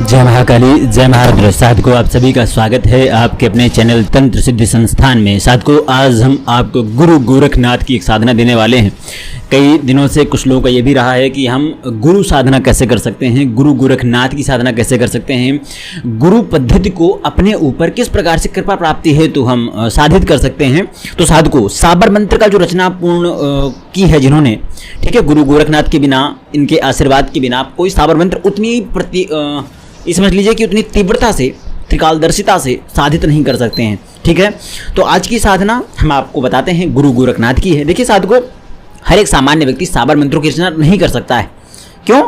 जय महाकाली, जय महारुद्र। साधकों, आप सभी का स्वागत है आपके अपने चैनल तंत्र सिद्धि संस्थान में। साधकों, आज हम आपको गुरु गोरखनाथ की एक साधना देने वाले हैं। कई दिनों से कुछ लोगों का ये भी रहा है कि हम गुरु साधना कैसे कर सकते हैं, गुरु गोरखनाथ की साधना कैसे कर सकते हैं, गुरु पद्धति को अपने ऊपर किस प्रकार से कृपा प्राप्ति है तो हम साधित कर सकते हैं। तो साधकों, साबर मंत्र का जो रचना पूर्ण की है जिन्होंने, ठीक है, गुरु गोरखनाथ के बिना, इनके आशीर्वाद के बिना कोई साबर मंत्र उतनी समझ लीजिए कि उतनी तीव्रता से, त्रिकालदर्शिता से साधित नहीं कर सकते हैं। ठीक है, तो आज की साधना हम आपको बताते हैं गुरु गोरखनाथ की है। देखिए साधकों, हर एक सामान्य व्यक्ति साबर मंत्रों की रचना नहीं कर सकता है। क्यों?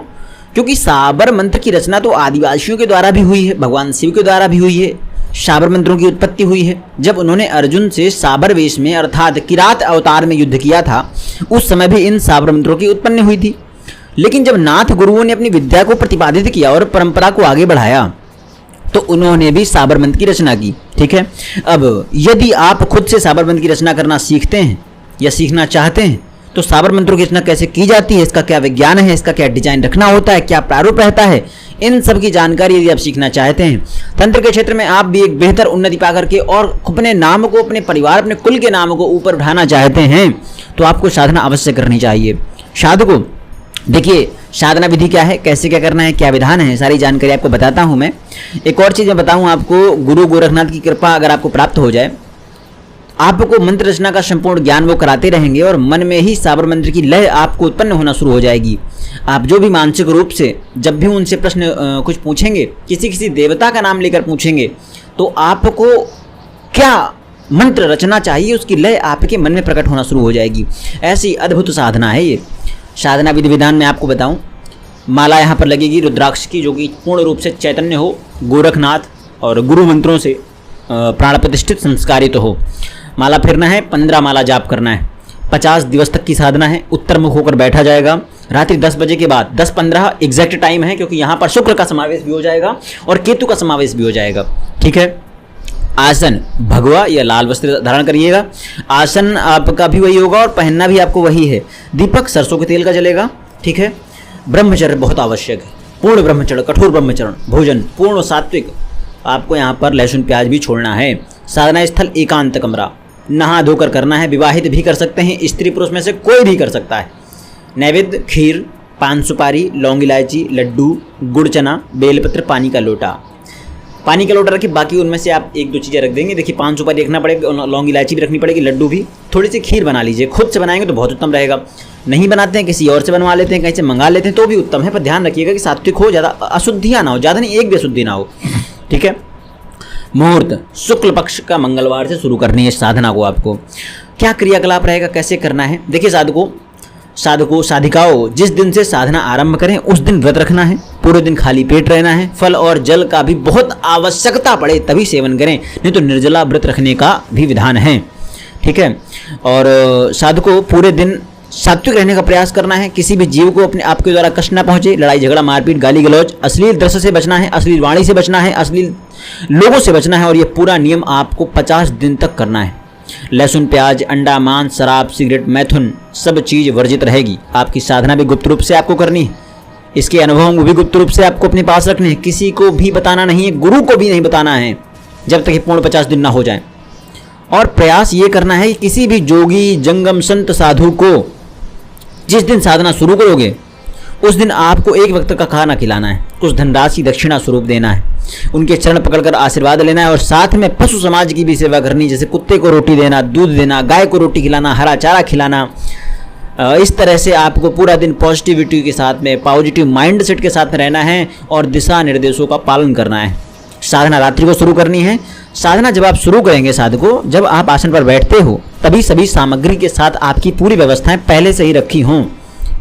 क्योंकि साबर मंत्र की रचना तो आदिवासियों के द्वारा भी हुई है, भगवान शिव के द्वारा भी हुई है। साबर मंत्रों की उत्पत्ति हुई है जब उन्होंने अर्जुन से साबर वेश में अर्थात किरात अवतार में युद्ध किया था। उस समय भी इन साबर मंत्रों की उत्पन्न हुई थी। लेकिन जब नाथ गुरुओं ने अपनी विद्या को प्रतिपादित किया और परंपरा को आगे बढ़ाया तो उन्होंने भी साबर मंत्र की रचना की। ठीक है, अब यदि आप खुद से साबर मंत्र की रचना करना सीखते हैं या सीखना चाहते हैं तो साबर मंत्रों की रचना कैसे की जाती है, इसका क्या विज्ञान है, इसका क्या डिजाइन रखना होता है, क्या प्रारूप रहता है, इन सब की जानकारी यदि आप सीखना चाहते हैं, तंत्र के क्षेत्र में आप भी एक बेहतर उन्नति पा करके और अपने नाम को, अपने परिवार, अपने कुल के नाम को ऊपर उठाना चाहते हैं तो आपको साधना अवश्य करनी चाहिए। साधकों, देखिए साधना विधि क्या है, कैसे क्या करना है, क्या विधान है, सारी जानकारी आपको बताता हूं मैं। एक और चीज़ मैं बताऊं आपको, गुरु गोरखनाथ की कृपा अगर आपको प्राप्त हो जाए, आपको मंत्र रचना का संपूर्ण ज्ञान वो कराते रहेंगे और मन में ही साबर मंत्र की लय आपको उत्पन्न होना शुरू हो जाएगी। आप जो भी मानसिक रूप से जब भी उनसे प्रश्न कुछ पूछेंगे, किसी देवता का नाम लेकर पूछेंगे तो आपको क्या मंत्र रचना चाहिए उसकी लय आपके मन में प्रकट होना शुरू हो जाएगी। ऐसी अद्भुत साधना है ये। साधना विधि विधान में आपको बताऊं, माला यहाँ पर लगेगी रुद्राक्ष की, जो कि पूर्ण रूप से चैतन्य हो, गोरखनाथ और गुरु मंत्रों से प्राण प्रतिष्ठित, संस्कारित हो। माला फिरना है, 15 माला जाप करना है। 50 दिवस तक की साधना है। उत्तर मुख होकर बैठा जाएगा। रात्रि 10 बजे के बाद 10:15 एग्जैक्ट टाइम है, क्योंकि यहाँ पर शुक्र का समावेश भी हो जाएगा और केतु का समावेश भी हो जाएगा। ठीक है, आसन भगवा या लाल वस्त्र धारण करिएगा। आसन आपका भी वही होगा और पहनना भी आपको वही है। दीपक सरसों के तेल का जलेगा। ठीक है, ब्रह्मचर्य बहुत आवश्यक है, पूर्ण ब्रह्मचर्य, कठोर ब्रह्मचर्य, भोजन पूर्ण सात्विक। आपको यहाँ पर लहसुन प्याज भी छोड़ना है। साधना स्थल एकांत कमरा, नहा धोकर करना है। विवाहित भी कर सकते हैं, स्त्री पुरुष में से कोई भी कर सकता है। नैवेद्य खीर, पान सुपारी, लौंग इलायची, लड्डू, गुड़ चना, बेलपत्र, पानी का लोटा। पानी का लोटा रखिए, बाकी उनमें से आप 1-2 चीज़ें रख देंगे। देखिए, पान सुपारी रखना पड़ेगा, लौंग इलायची भी रखनी पड़ेगी, लड्डू भी। थोड़ी सी खीर बना लीजिए, खुद से बनाएंगे तो बहुत उत्तम रहेगा। नहीं बनाते हैं, किसी और से बनवा लेते हैं, कहीं से मंगा लेते हैं तो भी उत्तम है, पर ध्यान रखिएगा कि सात्विक हो, ज़्यादा अशुद्धियाँ ना हो, ज़्यादा नहीं, एक भी अशुद्धि ना हो। ठीक है, मुहूर्त शुक्ल पक्ष का मंगलवार से शुरू करनी है साधना को। आपको क्या क्रियाकलाप रहेगा, कैसे करना है, देखिए साधकों साधिकाओं, जिस दिन से साधना आरंभ करें उस दिन व्रत रखना है। पूरे दिन खाली पेट रहना है। फल और जल का भी बहुत आवश्यकता पड़े तभी सेवन करें, नहीं तो निर्जला व्रत रखने का भी विधान है। ठीक है, और साधकों पूरे दिन सात्विक रहने का प्रयास करना है। किसी भी जीव को अपने आपके द्वारा कष्ट न पहुंचे, लड़ाई झगड़ा मारपीट गाली गलौज, अश्लील दृश्य से बचना है, अश्लील वाणी से बचना है, अश्लील लोगों से बचना है। और ये पूरा नियम आपको 50 दिन तक करना है। लहसुन प्याज, अंडा, मांस, शराब, सिगरेट, मैथुन सब चीज़ वर्जित रहेगी। आपकी साधना भी गुप्त रूप से आपको करनी है। इसके अनुभव भी गुप्त रूप से आपको अपने पास रखने हैं। किसी को भी बताना नहीं है, गुरु को भी नहीं बताना है, जब तक ये पूर्ण 50 दिन ना हो जाए। और प्रयास ये करना है कि किसी भी जोगी, जंगम, संत, साधु को जिस दिन साधना शुरू करोगे उस दिन आपको एक वक्त का खाना खिलाना है, कुछ धनराशि दक्षिणा स्वरूप देना है, उनके चरण पकड़कर आशीर्वाद लेना है और साथ में पशु समाज की भी सेवा करनी, जैसे कुत्ते को रोटी देना, दूध देना, गाय को रोटी खिलाना, हरा चारा खिलाना। इस तरह से आपको पूरा दिन पॉजिटिविटी के साथ में, पॉजिटिव माइंड सेट के साथ में रहना है और दिशा निर्देशों का पालन करना है। साधना रात्रि को शुरू करनी है। साधना जब आप शुरू करेंगे साधकों, जब आप आसन पर बैठते हो तभी सभी सामग्री के साथ आपकी पूरी व्यवस्थाएं पहले से ही रखी हों।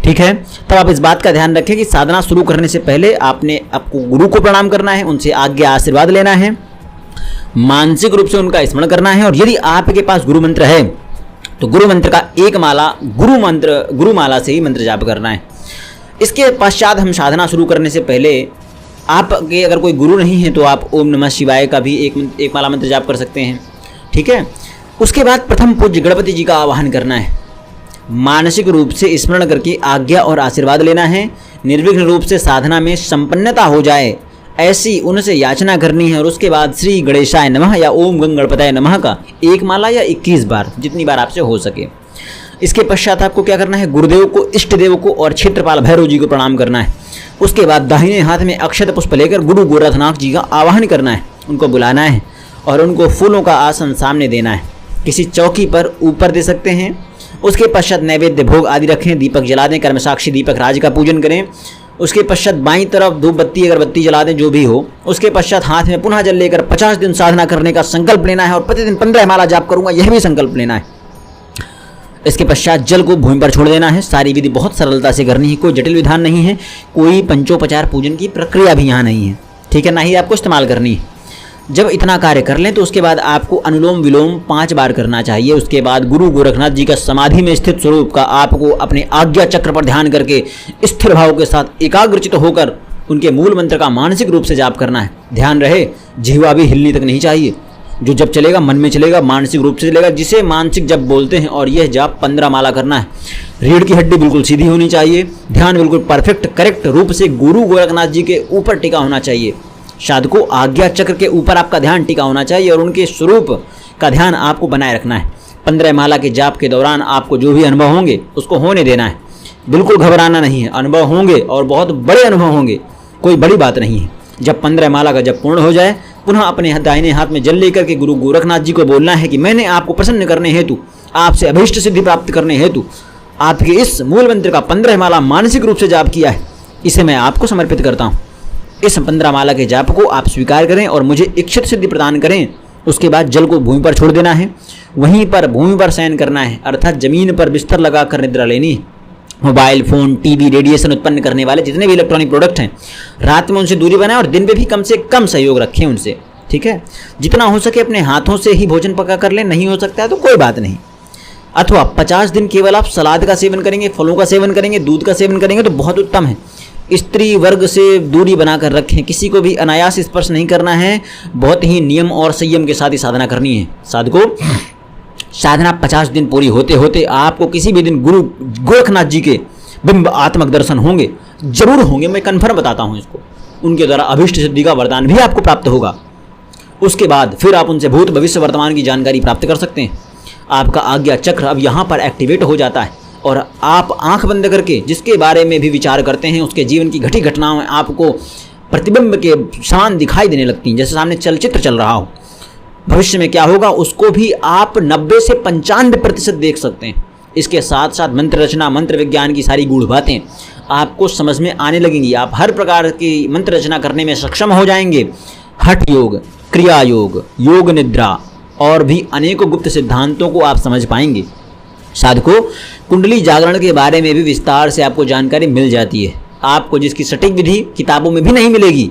ठीक है, तब आप इस बात का ध्यान रखें कि साधना शुरू करने से पहले आपको गुरु को प्रणाम करना है, उनसे आज्ञा आशीर्वाद लेना है, मानसिक रूप से उनका स्मरण करना है। और यदि आपके पास गुरु मंत्र है तो गुरु मंत्र का एक माला गुरु माला से ही मंत्र जाप करना है। इसके पश्चात हम साधना शुरू करने से पहले आपके अगर कोई गुरु नहीं है तो आप ओम नमः शिवाय का भी एक माला मंत्र जाप कर सकते हैं। ठीक है, उसके बाद प्रथम पूज्य गणपति जी का आवाहन करना है। मानसिक रूप से स्मरण करके आज्ञा और आशीर्वाद लेना है। निर्विघ्न रूप से साधना में संपन्नता हो जाए, ऐसी उनसे याचना करनी है और उसके बाद श्री गणेशाय नमः या ओम गंग गणपताय नमः का 1 माला या 21 बार, जितनी बार आपसे हो सके। इसके पश्चात आपको क्या करना है, गुरुदेव को, इष्ट देव को और क्षेत्रपाल भैरव जी को प्रणाम करना है। उसके बाद दाहिने हाथ में अक्षत पुष्प लेकर गुरु गोरखनाथ जी का आवाहन करना है, उनको बुलाना है और उनको फूलों का आसन सामने देना है। किसी चौकी पर ऊपर दे सकते हैं। उसके पश्चात नैवेद्य भोग आदि रखें, दीपक जला दें, कर्मसाक्षी दीपक राज का पूजन करें। उसके पश्चात बाईं तरफ धूप बत्ती अगरबत्ती जला दें, जो भी हो। उसके पश्चात हाथ में पुनः जल लेकर 50 दिन साधना करने का संकल्प लेना है और प्रतिदिन 15 माला जाप करूंगा, यह भी संकल्प लेना है। इसके पश्चात जल को भूमि पर छोड़ देना है। सारी विधि बहुत सरलता से करनी है, कोई जटिल विधान नहीं है, कोई पंचोपचार पूजन की प्रक्रिया भी यहाँ नहीं है, ठीक है, ना ही आपको इस्तेमाल करनी है। जब इतना कार्य कर लें तो उसके बाद आपको अनुलोम विलोम 5 बार करना चाहिए। उसके बाद गुरु गोरखनाथ जी का समाधि में स्थित स्वरूप का आपको अपने आज्ञा चक्र पर ध्यान करके स्थिर भाव के साथ एकाग्रचित होकर उनके मूल मंत्र का मानसिक रूप से जाप करना है। ध्यान रहे, जिह्वा भी हिलनी तक नहीं चाहिए। जो जब चलेगा मन में चलेगा, मानसिक रूप से चलेगा, जिसे मानसिक जब बोलते हैं। और यह जाप 15 माला करना है। रीढ़ की हड्डी बिल्कुल सीधी होनी चाहिए। ध्यान बिल्कुल परफेक्ट करेक्ट रूप से गुरु गोरखनाथ जी के ऊपर टिका होना चाहिए। साधको आज्ञा चक्र के ऊपर आपका ध्यान टिका होना चाहिए और उनके स्वरूप का ध्यान आपको बनाए रखना है। 15 माला के जाप के दौरान आपको जो भी अनुभव होंगे उसको होने देना है, बिल्कुल घबराना नहीं है। अनुभव होंगे और बहुत बड़े अनुभव होंगे, कोई बड़ी बात नहीं है। जब 15 माला का जब पूर्ण हो जाए, पुनः अपने दाहिने हाथ में जल लेकर के गुरु गोरखनाथ जी को बोलना है कि मैंने आपको प्रसन्न करने हेतु, आपसे अभीष्ट सिद्धि प्राप्त करने हेतु आपके इस मूल मंत्र का 15 माला मानसिक रूप से जाप किया है, इसे मैं आपको समर्पित करता हूँ। इस 15 माला के जाप को आप स्वीकार करें और मुझे इच्छित सिद्धि प्रदान करें। उसके बाद जल को भूमि पर छोड़ देना है, वहीं पर भूमि पर शयन करना है, अर्थात जमीन पर बिस्तर लगाकर निद्रा लेनी है। मोबाइल फोन टीवी रेडिएशन उत्पन्न करने वाले जितने भी इलेक्ट्रॉनिक प्रोडक्ट हैं, रात में उनसे दूरी बनाएं और दिन में भी कम से कम सहयोग रखें उनसे, ठीक है। जितना हो सके अपने हाथों से ही भोजन पका कर लें, नहीं हो सकता है तो कोई बात नहीं। अथवा 50 दिन केवल आप सलाद का सेवन करेंगे, फलों का सेवन करेंगे, दूध का सेवन करेंगे तो बहुत उत्तम है। स्त्री वर्ग से दूरी बनाकर रखें, किसी को भी अनायास स्पर्श नहीं करना है। बहुत ही नियम और संयम के साथ ही साधना करनी है। साधकों, साधना 50 दिन पूरी होते होते आपको किसी भी दिन गुरु गोरखनाथ जी के बिंब आत्मक दर्शन होंगे, जरूर होंगे, मैं कन्फर्म बताता हूँ इसको। उनके द्वारा अभिष्ट सिद्धि का वरदान भी आपको प्राप्त होगा। उसके बाद फिर आप उनसे भूत भविष्य वर्तमान की जानकारी प्राप्त कर सकते हैं। आपका आज्ञा चक्र अब यहाँ पर एक्टिवेट हो जाता है और आप आंख बंद करके जिसके बारे में भी विचार करते हैं, उसके जीवन की घटी घटनाएं आपको प्रतिबिंब के समान दिखाई देने लगती हैं, जैसे सामने चलचित्र चल रहा हो। भविष्य में क्या होगा उसको भी आप 90 से 95% देख सकते हैं। इसके साथ साथ मंत्र रचना, मंत्र विज्ञान की सारी गूढ़ बातें आपको समझ में आने लगेंगी। आप हर प्रकार की मंत्र रचना करने में सक्षम हो जाएंगे। हठ योग, क्रिया योग, योग निद्रा और भी अनेकों गुप्त सिद्धांतों को आप समझ पाएंगे। साधकों, कुंडली जागरण के बारे में भी विस्तार से आपको जानकारी मिल जाती है। आपको जिसकी सटीक विधि किताबों में भी नहीं मिलेगी,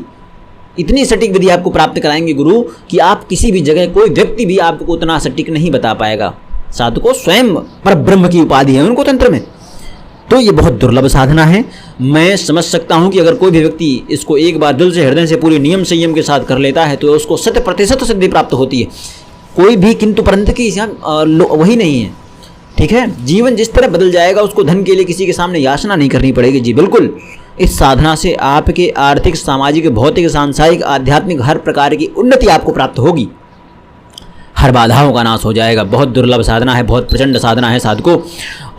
इतनी सटीक विधि आपको प्राप्त कराएंगे गुरु कि आप किसी भी जगह कोई व्यक्ति भी आपको उतना सटीक नहीं बता पाएगा। साधकों, स्वयं पर ब्रह्म की उपाधि है उनको तंत्र में, तो ये बहुत दुर्लभ साधना है। मैं समझ सकता हूँ कि अगर कोई भी व्यक्ति इसको एक बार दिल से हृदय से पूरी नियम संयम के साथ कर लेता है तो उसको 100% सिद्धि प्राप्त होती है। कोई भी किंतु परंतु की वही नहीं है, ठीक है। जीवन जिस तरह बदल जाएगा, उसको धन के लिए किसी के सामने याचना नहीं करनी पड़ेगी। जी बिल्कुल, इस साधना से आपके आर्थिक, सामाजिक, भौतिक, सांसारिक, आध्यात्मिक हर प्रकार की उन्नति आपको प्राप्त होगी। हर बाधाओं का नाश हो जाएगा। बहुत दुर्लभ साधना है, बहुत प्रचंड साधना है साधकों,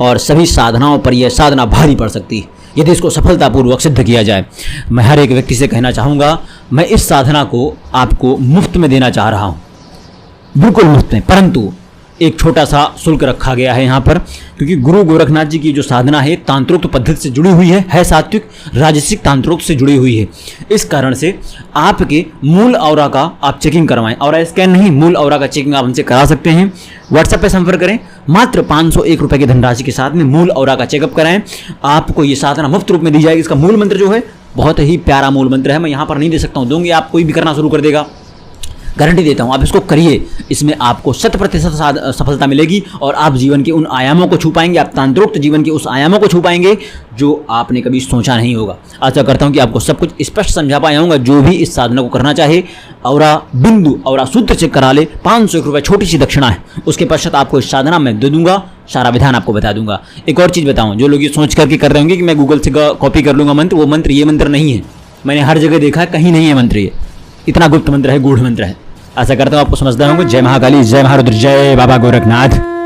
और सभी साधनाओं पर यह साधना भारी पड़ सकती है यदि इसको सफलतापूर्वक सिद्ध किया जाए। मैं हर एक व्यक्ति से कहना चाहूँगा, मैं इस साधना को आपको मुफ्त में देना चाह रहा हूँ, बिल्कुल मुफ्त में, परंतु एक छोटा सा शुल्क रखा गया है यहाँ पर, क्योंकि गुरु गोरखनाथ जी की जो साधना है तांत्रोक्त पद्धति से जुड़ी हुई है सात्विक राजसिक तांत्रोक्त से जुड़ी हुई है। इस कारण से आपके मूल औरा का आप चेकिंग करवाएं। औरा स्कैन नहीं, मूल औरा का चेकिंग आप हमसे करा सकते हैं। व्हाट्सएप पे संपर्क करें, मात्र 501 रुपये की धनराशि के साथ में मूल औरा का चेकअप कराएं। आपको ये साधना मुफ्त रूप में दी जाएगी। इसका मूल मंत्र जो है बहुत ही प्यारा मूल मंत्र है, मैं यहाँ पर नहीं दे सकता हूँ, दूंगी आप कोई भी करना शुरू कर देगा, गारंटी देता हूँ। आप इसको करिए, इसमें आपको 100% सफलता मिलेगी और आप जीवन के उन आयामों को छू पाएंगे। आप तांत्रोक्त जीवन के उस आयामों को छू पाएंगे जो आपने कभी सोचा नहीं होगा। आशा करता हूँ कि आपको सब कुछ स्पष्ट समझा पाया हूँगा। जो भी इस साधना को करना चाहे, औरा बिंदु औरा सूत्र चेक करा ले, 501 रुपये छोटी सी दक्षिणा है। उसके पश्चात आपको इस साधना में दे दूंगा, सारा विधान आपको बता दूंगा। एक और चीज़ बताऊँ, जो लोग ये सोच करके कर रहे होंगे कि मैं गूगल से कॉपी कर लूँगा मंत्र, वो मंत्र ये मंत्र नहीं है। मैंने हर जगह देखा, कहीं नहीं है मंत्र ये। इतना गुप्त मंत्र है, गूढ़ मंत्र है। आशा करता हूँ आपको समझदार होंगे। जय महाकाली, जय महारुद्र, जय बाबा गोरखनाथ।